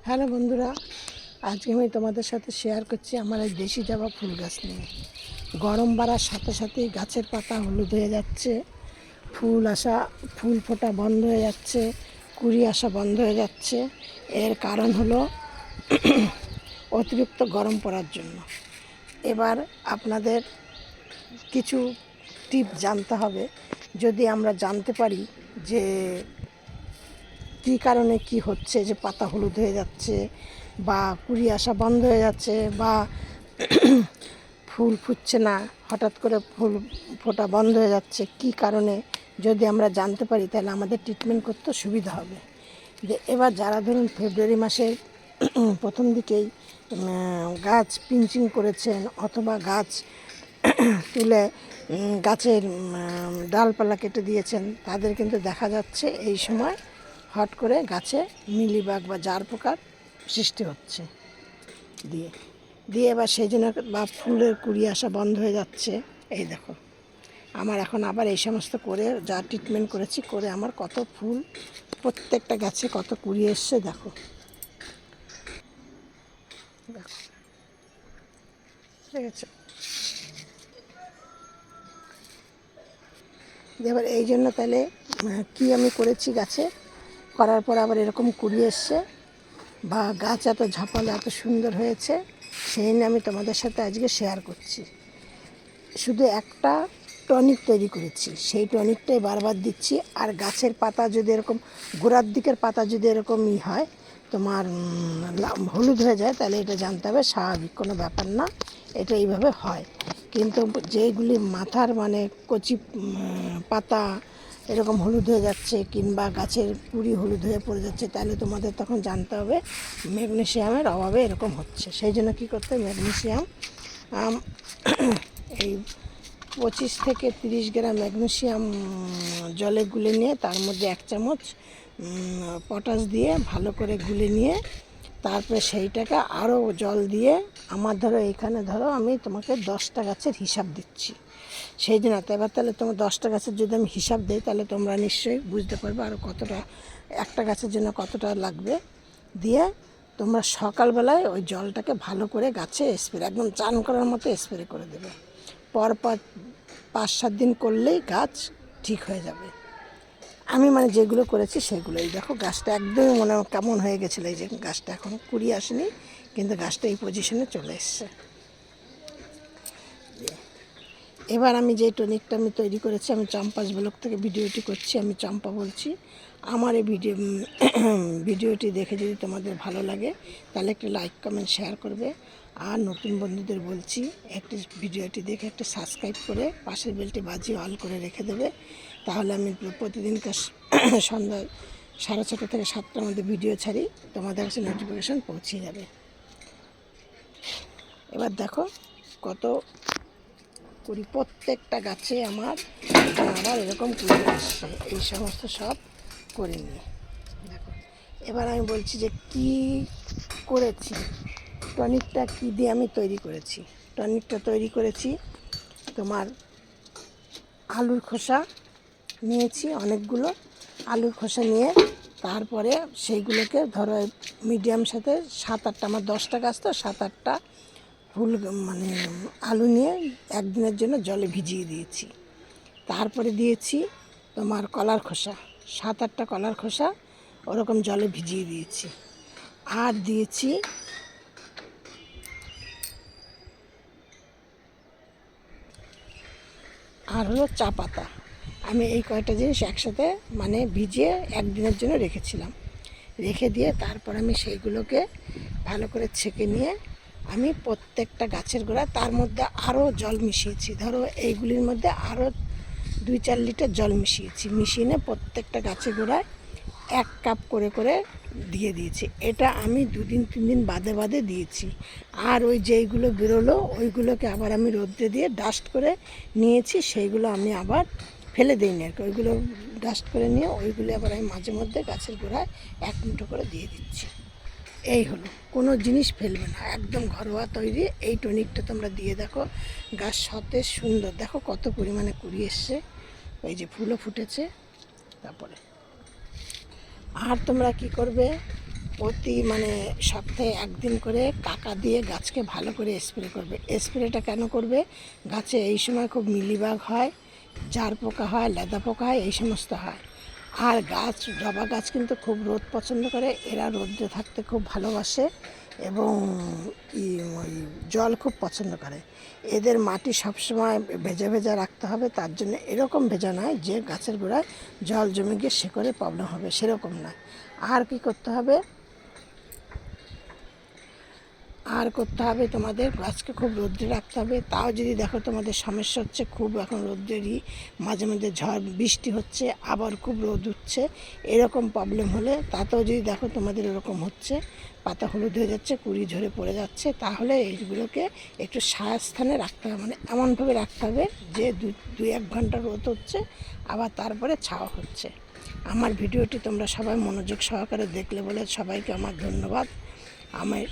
Hello বন্ধুরা, আজকে আমি তোমাদের সাথে শেয়ার করছি আমার এই দেশি জবা ফুল গাছ নিয়ে। গরম বাড়ার সাথে সাথেই গাছের পাতা হলুদ হয়ে যাচ্ছে, ফুল ফোটা বন্ধ হয়ে যাচ্ছে, কুড়ি আসা বন্ধ হয়ে যাচ্ছে। এর কারণ হলো অতিরিক্ত গরম পড়ার জন্য। এবার আপনাদের কিছু টিপ জানতে হবে। যদি আমরা জানতে পারি যে কী কারণে কি হচ্ছে, যে পাতা হলুদ হয়ে যাচ্ছে বা কুড়ি আসা বন্ধ হয়ে যাচ্ছে বা ফুল ফুটছে না, হঠাৎ করে ফুল ফোটা বন্ধ হয়ে যাচ্ছে, কি কারণে যদি আমরা জানতে পারি তাহলে আমাদের ট্রিটমেন্ট করতে সুবিধা হবে। যে এবার যারা ধরুন ফেব্রুয়ারি মাসের প্রথম দিকেই গাছ পিঞ্চিং করেছেন অথবা গাছ তুলে গাছের ডালপালা কেটে দিয়েছেন, তাদের কিন্তু দেখা যাচ্ছে এই সময় হট করে গাছে মিলিবাগ বা জার পোকার সৃষ্টি হচ্ছে। দিয়ে দিয়ে এবার সেই জন্য বা ফুলের কুড়ি আসা বন্ধ হয়ে যাচ্ছে। এই দেখো, আমার এখন আবার এই সমস্ত করে যা ট্রিটমেন্ট করেছি করে আমার কত ফুল, প্রত্যেকটা গাছে কত কুড়ি এসছে দেখো। দেখো, ঠিক আছে। এবার এই জন্য তাহলে কি আমি করেছি গাছে, করার পর আবার এরকম কুড়ি এসছে বা গাছ এত ঝাপালো এত সুন্দর হয়েছে, সেই নিয়ে আমি তোমাদের সাথে আজকে শেয়ার করছি। শুধু একটা টনিক তৈরি করেছি, সেই টনিকটাই বারবার দিচ্ছি। আর গাছের পাতা যদি এরকম গোড়ার দিকের পাতা যদি এরকমই হয় তোমার হলুদ হয়ে যায়, তাহলে এটা জানতে হবে স্বাভাবিক কোনো ব্যাপার না, এটা এইভাবে হয়। কিন্তু যেইগুলি মাথার মানে কচি পাতা এরকম হলুদ হয়ে যাচ্ছে কিংবা গাছের কুড়ি হলুদ হয়ে পড়ে যাচ্ছে, তাহলে তোমাদের তখন জানতে হবে ম্যাগনেসিয়ামের অভাবে এরকম হচ্ছে। সেই জন্য কী করতে হবে, ম্যাগনেসিয়াম এই 25 থেকে 30 গ্রাম ম্যাগনেসিয়াম জলে গুলে নিয়ে তার মধ্যে 1 চামচ পটাশ দিয়ে ভালো করে গুলে নিয়ে তারপরে সেইটাকে আরও জল দিয়ে, আমার ধরো এইখানে ধরো আমি তোমাকে 10টা গাছের হিসাব দিচ্ছি, সেই জন্য এবার তাহলে তোমার 10টা গাছের যদি আমি হিসাব দিই তাহলে তোমরা নিশ্চয়ই বুঝতে পারবে আরও কতটা একটা গাছের জন্য কতটা লাগবে। দিয়ে তোমরা সকালবেলায় ওই জলটাকে ভালো করে গাছে স্প্রে, একদম চান করার মতো স্প্রে করে দেবে। পর 5-7 দিন করলেই গাছ ঠিক হয়ে যাবে। আমি মানে যেগুলো করেছি সেগুলোই দেখো, গাছটা একদমই মনে কেমন হয়ে গেছিলো। এই যে গাছটা এখন কুড়ি আসেনি, কিন্তু গাছটা এই পজিশনে চলে এসছে। এবার আমি যে টনিকটা আমি তৈরি করেছি, আমি চম্পাস ব্লগ থেকে ভিডিওটি করছি, আমি চম্পা বলছি। আমার এই ভিডিওটি দেখে যদি তোমাদের ভালো লাগে তাহলে একটু লাইক কমেন্ট শেয়ার করবে। আর নতুন বন্ধুদের বলছি একটি ভিডিওটি দেখে একটু সাবস্ক্রাইব করে পাশের বেলটি বাজিয়ে অল করে রেখে দেবে, তাহলে আমি প্রতিদিনকার সন্ধ্যা 6:30 থেকে 7টার মধ্যে ভিডিও ছাড়ি, তোমাদের কাছে নোটিফিকেশান পৌঁছে যাবে। এবার দেখো কত কুড়ি, প্রত্যেকটা গাছে আমার এরকম কুড়ি আসছে, এই সমস্ত সব করে নিয়ে দেখো। এবার আমি বলছি যে কি করেছি, টনিকটা কী দিয়ে আমি তৈরি করেছি। টনিকটা তৈরি করেছি তোমার আলুর খোসা নিয়েছি, অনেকগুলো আলুর খোসা নিয়ে তারপরে সেইগুলোকে ধরো মিডিয়াম সাথে 7-8টা, আমার 10টা গাছ তো 7-8টা ফুল মানে আলু নিয়ে একদিনের জন্য জলে ভিজিয়ে দিয়েছি। তারপরে দিয়েছি তোমার কলার খোসা, 7-8টা কলার খোসা ওরকম জলে ভিজিয়ে দিয়েছি। আর দিয়েছি আর হলো চা পাতা। আমি এই কয়টা জিনিস একসাথে মানে ভিজিয়ে একদিনের জন্য রেখেছিলাম। রেখে দিয়ে তারপর আমি সেইগুলোকে ভালো করে ছেঁকে নিয়ে আমি প্রত্যেকটা গাছের গোড়ায় তার মধ্যে আরও জল মিশিয়েছি। ধরো এইগুলির মধ্যে আরও 2-4 লিটার জল মিশিয়ে নিয়ে প্রত্যেকটা গাছের গোড়ায় 1 কাপ করে করে দিয়ে দিয়েছি। এটা আমি 2-3 দিন বাদে বাদে দিয়েছি। আর ওই যেইগুলো বেরোলো ওইগুলোকে আবার আমি রোদ্রে দিয়ে ডাস্ট করে নিয়েছি, সেইগুলো আমি আবার ফেলে দিইনি আর কি, ওইগুলো ডাস্ট করে নিয়ে ওইগুলো আবার আমি মাঝে মধ্যে গাছের গোড়ায় 1 মুঠো করে দিয়ে দিচ্ছি। এই হলো, কোনো জিনিস ফেলবে না, একদম ঘরোয়া তৈরি। এই টনিকটা তোমরা দিয়ে দেখো, গাছ সতেজ সুন্দর, দেখো কত পরিমাণে কুড়ি এসছে, ওই যে ফুলও ফুটেছে। তারপরে আর তোমরা কি করবে, প্রতি মানে সপ্তাহে একদিন করে কাকা দিয়ে গাছকে ভালো করে স্প্রে করবে। স্প্রেটা কেন করবে? গাছে এই সময় খুব মিলিবাগ হয়, জার পোকা হয়, লেদা পোকা হয়, এই সমস্ত হয়। আর গাছ, জবা গাছ কিন্তু খুব রোদ পছন্দ করে, এরা রোদে থাকতে খুব ভালোবাসে এবং ওই জল খুব পছন্দ করে। এদের মাটি সবসময় ভেজা ভেজা রাখতে হবে, তার জন্য এরকম ভেজা নয় যে গাছের গোড়ায় জল জমে গিয়ে শিকড়ে প্রবলেম হবে, সেরকম নয়। আর কি করতে হবে? তোমাদের গাছকে খুব রোদ্রে রাখতে হবে। তাও যদি দেখো তোমাদের সমস্যা হচ্ছে, খুব এখন রোদ্রেরই, মাঝে মাঝে ঝড় বৃষ্টি হচ্ছে, আবার খুব রোদ উঠছে, এরকম প্রবলেম হলে, তাতেও যদি দেখো তোমাদের এরকম হচ্ছে, পাতা হলুদ হয়ে যাচ্ছে, কুড়ি ঝরে পড়ে যাচ্ছে, তাহলে এইগুলোকে একটু ছায়া স্থানে রাখতে হবে। মানে এমনভাবে রাখতে হবে যে 2-1 ঘন্টা রোদ হচ্ছে, আবার তারপরে ছাওয়া হচ্ছে। আমার ভিডিওটি তোমরা সবাই মনোযোগ সহকারে দেখলে বলে সবাইকে আমার ধন্যবাদ। আমার